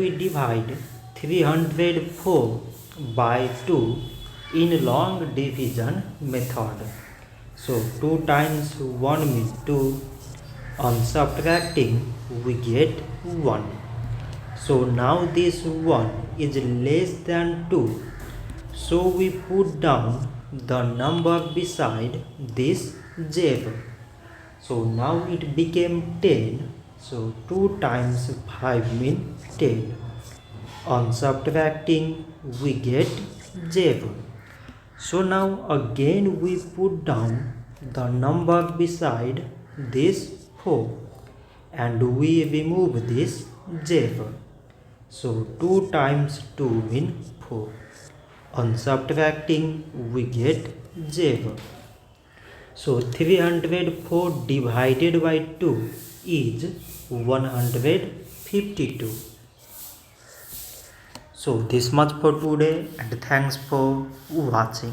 We divide 304 by 2 in long division method. So 2 times 1 means 2. On subtracting we get 1. So now this 1 is less than 2. So we put down the number beside this zero. So now it became 10. So 2 times 5 means 10. On subtracting we get 0. So now again we put down the number beside this 4 and we remove this 0. So 2 times 2 means 4. On subtracting we get 0. So 304 divided by 2 is 152. So this much for today and thanks for watching.